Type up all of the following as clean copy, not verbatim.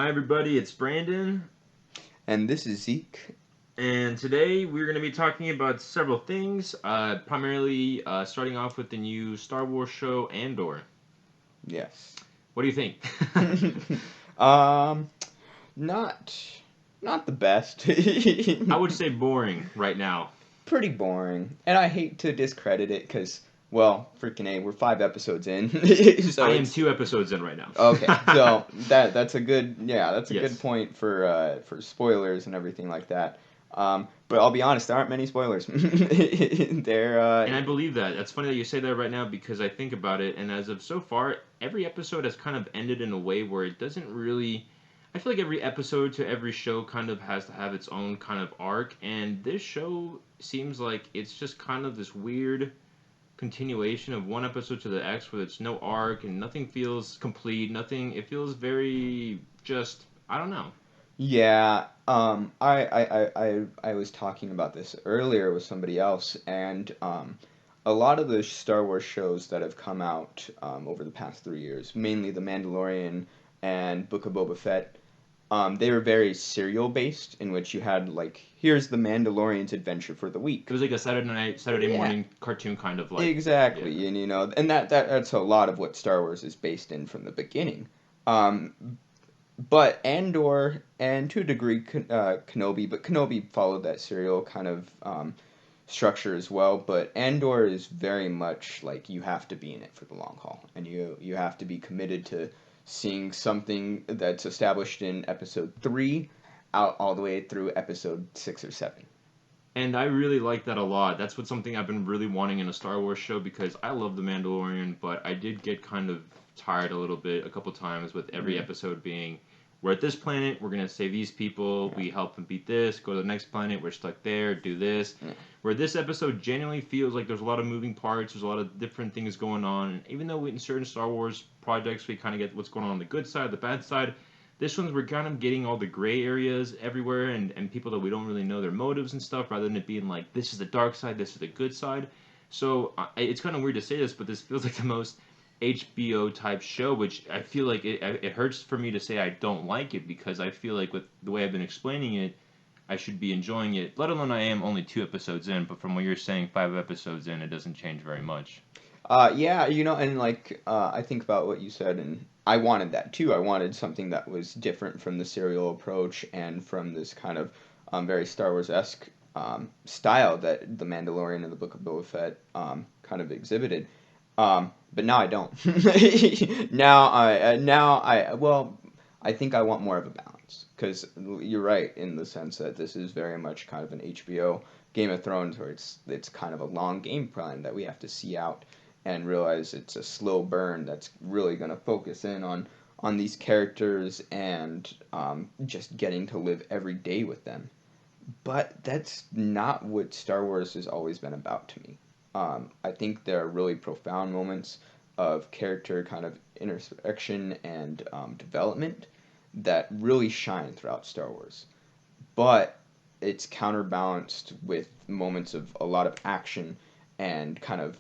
Hi, everybody, it's Brandon, And this is Zeke. and today we're going to be talking about several things, primarily starting off with the new Star Wars show Andor. Yes. What do you think? um, not not the best. I would say boring right now. Pretty boring, and I hate to discredit it because, well, freaking a, we're 5 episodes in, I so am it's 2 episodes in right now. okay. So that's a good that's a good Yes. point for spoilers and everything like that. But I'll be honest, there aren't many spoilers. They're And I believe that. That's funny that you say that right now because I think about it, and as of so far, every episode has kind of ended in a way where it doesn't really. I feel like every episode to every show kind of has to have its own kind of arc, and this show seems like it's just kind of this weird continuation of one episode to the next where it's no arc and nothing feels complete, nothing. It feels very just. I don't know. Yeah, I was talking about this earlier with somebody else, and a lot of the Star Wars shows that have come out over the past 3 years, mainly The Mandalorian and Book of Boba Fett, they were very serial based, in which you had like, here's the Mandalorian's adventure for the It week. was like a Saturday Yeah, morning cartoon kind of like. Yeah. exactly, and and that's a lot of what Star Wars is based in from the beginning. Um, but Andor and to a degree Kenobi, but Kenobi followed that serial kind of structure as well. But Andor is very much like you have to be in it for the long haul, and you have to be committed to seeing something that's established in episode 3 out all the way through episode 6 or 7. And I really like that a lot. That's what something I've been really wanting in a Star Wars show because I love The Mandalorian, but I did get kind of tired a little bit a couple times with every Mm, episode being we're at this planet, we're gonna save these people, yeah, we help them beat this, go to the next planet, we're stuck there, do this. yeah, Where this episode genuinely feels like there's a lot of moving parts, there's a lot of different things going on. And even though in certain Star Wars projects we kind of get what's going on the good side, the bad side, this one's we're kind of getting all the gray areas everywhere and people that we don't really know their motives and stuff rather than it being like this is the dark side, this is the good side. So it's kind of weird to say this, but this feels like the most HBO type show, which I feel like it hurts for me to say I don't like it because I feel like with the way I've been explaining it, I should be enjoying it. Let alone I am only 2 episodes in, but from what you're saying, 5 episodes in, it doesn't change very much. yeah, and like I think about what you said, and I wanted that too. I wanted something that was different from the serial approach and from this kind of very Star Wars esque style that the Mandalorian and the Book of Boba Fett kind of exhibited. But now I don't. Well, I think I want more of a balance because you're right in the sense that this is very much kind of an HBO Game of Thrones where it's kind of a long game plan that we have to see out and realize it's a slow burn that's really going to focus in on these characters and just getting to live every day with them. But that's not what Star Wars has always been about to me. I think there are really profound moments of character kind of introspection and development that really shine throughout Star Wars. But it's counterbalanced with moments of a lot of action and kind of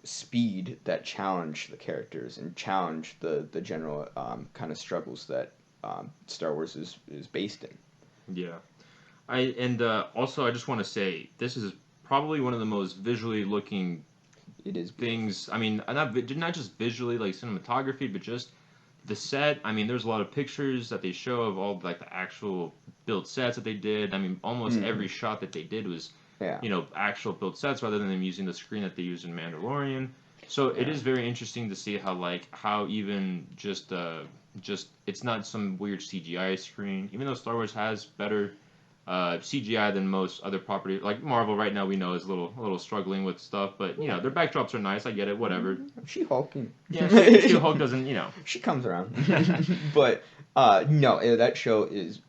speed that challenge the characters and challenge the general kind of struggles that Star Wars is based in. Yeah. Also I just want to say this is probably one of the most visually looking It is beautiful. things. I mean, not just visually like cinematography, but just the set. I mean, there's a lot of pictures that they show of all like the actual built sets that they did. I mean, almost Hmm. every shot that they did was, Yeah, actual built sets rather than them using the screen that they used in Mandalorian. So it yeah. is very interesting to see how even just it's not some weird CGI screen. Even though Star Wars has better CGI than most other properties. Like Marvel right now, we know is a little struggling with stuff, but Yeah. their backdrops are nice. I get it. Whatever. She hulking. Yeah, She Hulk doesn't. She comes around. But no, that show is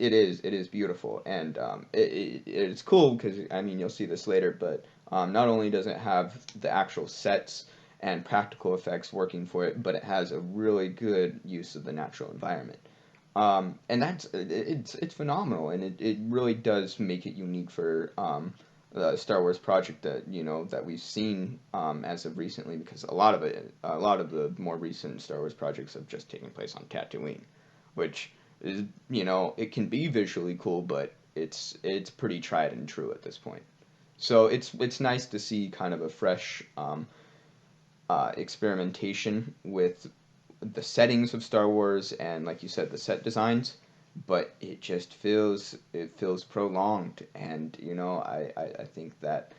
beautiful, and it's cool because I mean you'll see this later, but not only does it have the actual sets and practical effects working for it, but it has a really good use of the natural environment. And it's phenomenal, and it really does make it unique for the Star Wars project that that we've seen as of recently, because a lot of the more recent Star Wars projects have just taken place on Tatooine, which You know, it can be visually cool, but it's pretty tried and true at this point. So it's nice to see kind of a fresh experimentation with the settings of Star Wars and, like you said, the set designs. But it feels prolonged, and you know I think that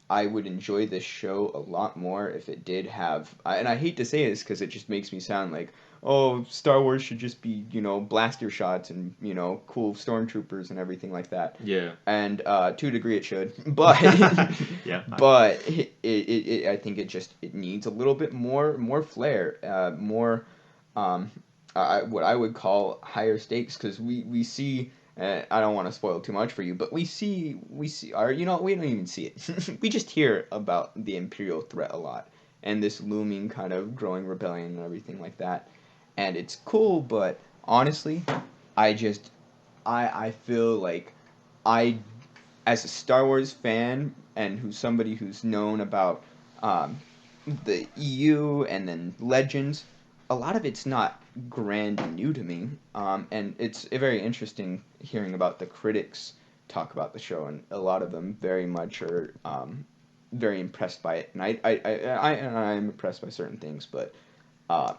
I would enjoy this show a lot more if it did have, and I hate to say this because it just makes me sound like, oh, Star Wars should just be, you know, blaster shots and, you know, cool stormtroopers and everything like that. Yeah. And to a degree it should, but Yeah. but I think it needs a little bit more flair, more what I would call higher stakes, because we see. I don't want to spoil too much for you, but we see, or you know, we don't even see it. We just hear about the Imperial threat a lot, and this looming kind of growing rebellion and everything like that. And it's cool, but honestly, I just, I feel like I, as a Star Wars fan and who's somebody who's known about um, the EU and then Legends, a lot of it's not grand and new to me. And it's very interesting hearing about the critics talk about the show, and a lot of them very much are very impressed by it. And I'm impressed by certain things, but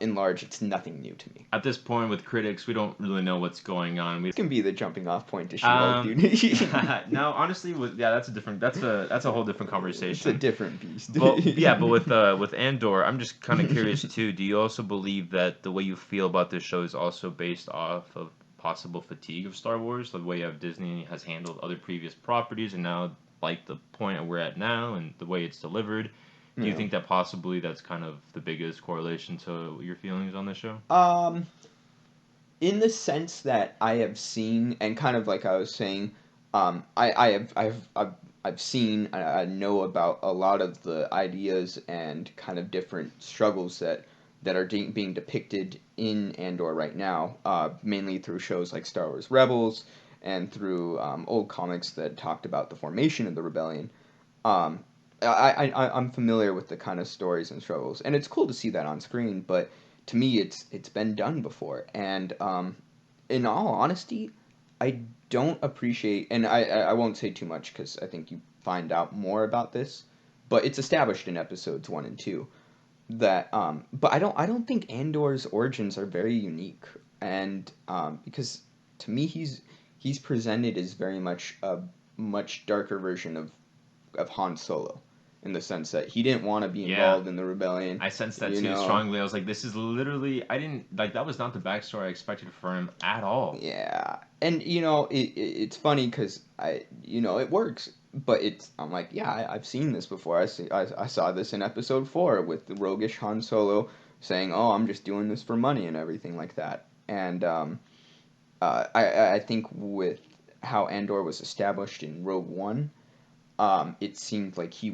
in large, it's nothing new to me. At this point with critics, we don't really know what's going on. It can be the jumping off point to She-Hulk, dude. No, honestly, that's a different, that's a whole different conversation. It's a different beast. Well, yeah, but with Andor, I'm just kind of curious too. Do you also believe that the way you feel about this show is also based off of possible fatigue of Star Wars, the way of Disney has handled other previous properties, and now like the point we're at now and the way it's delivered? Do you think that possibly that's kind of the biggest correlation to your feelings on this show? In the sense that I have seen, and kind of like I was saying, I've seen, I know about a lot of the ideas and kind of different struggles that are being depicted in Andor right now, mainly through shows like Star Wars Rebels and through old comics that talked about the formation of the rebellion. Um, I'm familiar with the kind of stories and struggles, and it's cool to see that on screen. But to me, it's been done before, and in all honesty, I don't appreciate, and I won't say too much because I think you find out more about this, but it's established in episodes 1 and 2 that but I don't think Andor's origins are very unique, and because to me he's presented as very much a much darker version of Han Solo, in the sense that he didn't want to be involved in the rebellion. I sensed that too strongly. I was like, this is literally, I didn't, like, that was not the backstory I expected for him at all. Yeah, and you know, it's funny because it works, but I'm like, yeah, I've seen this before. I saw this in episode 4 with the roguish Han Solo saying, "Oh, I'm just doing this for money" and everything like that. And I think with how Andor was established in Rogue One, it seemed like he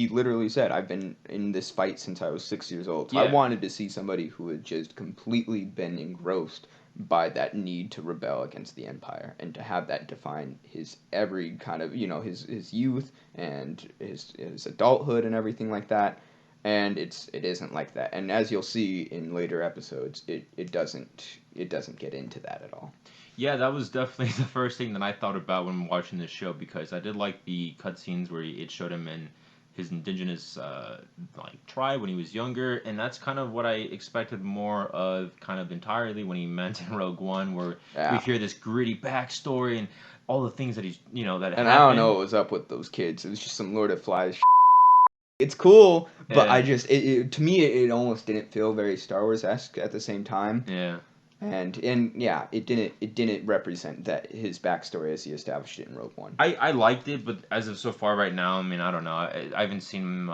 literally said, I've been in this fight since I was 6 years old. So I wanted to see somebody who had just completely been engrossed by that need to rebel against the Empire, and to have that define his every kind of, his youth and his adulthood and everything like that. And it isn't like that. And as you'll see in later episodes, it doesn't get into that at all. Yeah, that was definitely the first thing that I thought about when watching this show, because I did like the cutscenes where it showed him in his indigenous like tribe when he was younger, and that's kind of what I expected more of, kind of entirely when he meant in Rogue One, where we hear this gritty backstory and all the things that he's that and happened. I don't know what was up with those kids. It was just some Lord of Flies. It's cool, but I just to me it almost didn't feel very Star Wars-esque at the same time. Yeah. And yeah, it didn't represent that his backstory as he established it in Rogue One. I liked it, but as of so far right now, I mean, I don't know. I haven't seen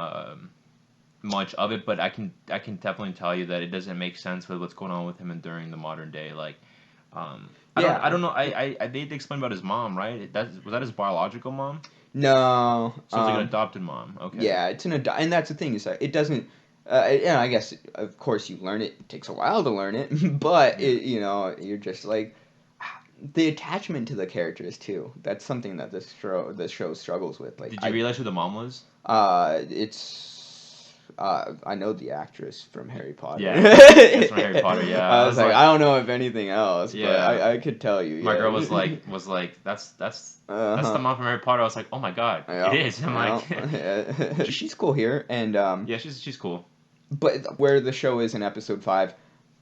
much of it, but I can definitely tell you that it doesn't make sense with what's going on with him and during the modern day. Like, I don't know. They explained about his mom, right? Was that his biological mom? No, so it's like an adopted mom. Okay. Yeah, it's and that's the thing, is that it doesn't. I guess of course you learn it. It takes a while to learn it, but you're just like, the attachment to the characters too. That's something that this show struggles with. Like, did you realize who the mom was? It's I know the actress from Harry Potter. Yeah, that's from Harry Potter. Yeah, I was like, I don't know if anything else, Yeah. but I could tell you. my yeah. girl was like, that's the mom from Harry Potter. I was like, oh my god, Yeah, it is. I'm like, she's cool here, and yeah, she's cool. but where the show is in episode 5,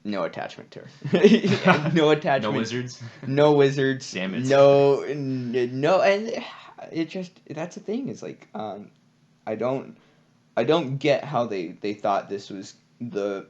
no attachment to her. No attachment. No wizards. No wizards. Damn it. No, no, and it just that's the thing. It's like I don't get how they thought this was the.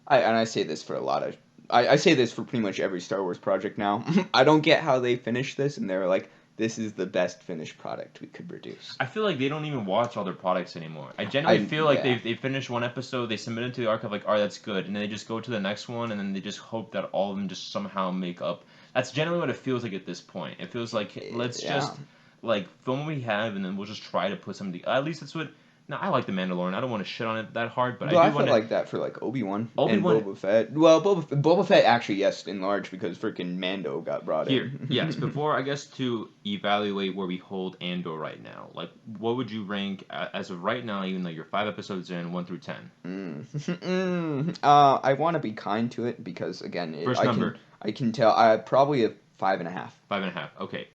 I say this for a lot of. I say this for pretty much every Star Wars project now. I don't get how they finished this and they were like, this is the best finished product we could produce. I feel like they don't even watch all their products anymore. I genuinely feel like yeah. they finish one episode, they submit it to the archive like, all right, that's good, and then they just go to the next one, and then they just hope that all of them just somehow make up. That's generally what it feels like at this point. It feels like let's just like film what we have, and then we'll just try to put something. At least that's what. Now I like the Mandalorian. I don't want to shit on it that hard, but Well, I I do felt want like that for like Obi-Wan and Obi-Wan- Boba Fett. Well, Boba Fett actually, yes, in large because freaking Mando got brought Here, in. yes. Before I guess to evaluate where we hold Andor right now, like what would you rank as of right now? Even though you're 5 episodes in, 1 through 10. I want to be kind to it because again, First number. I can tell. I probably a 5.5. 5.5. Okay.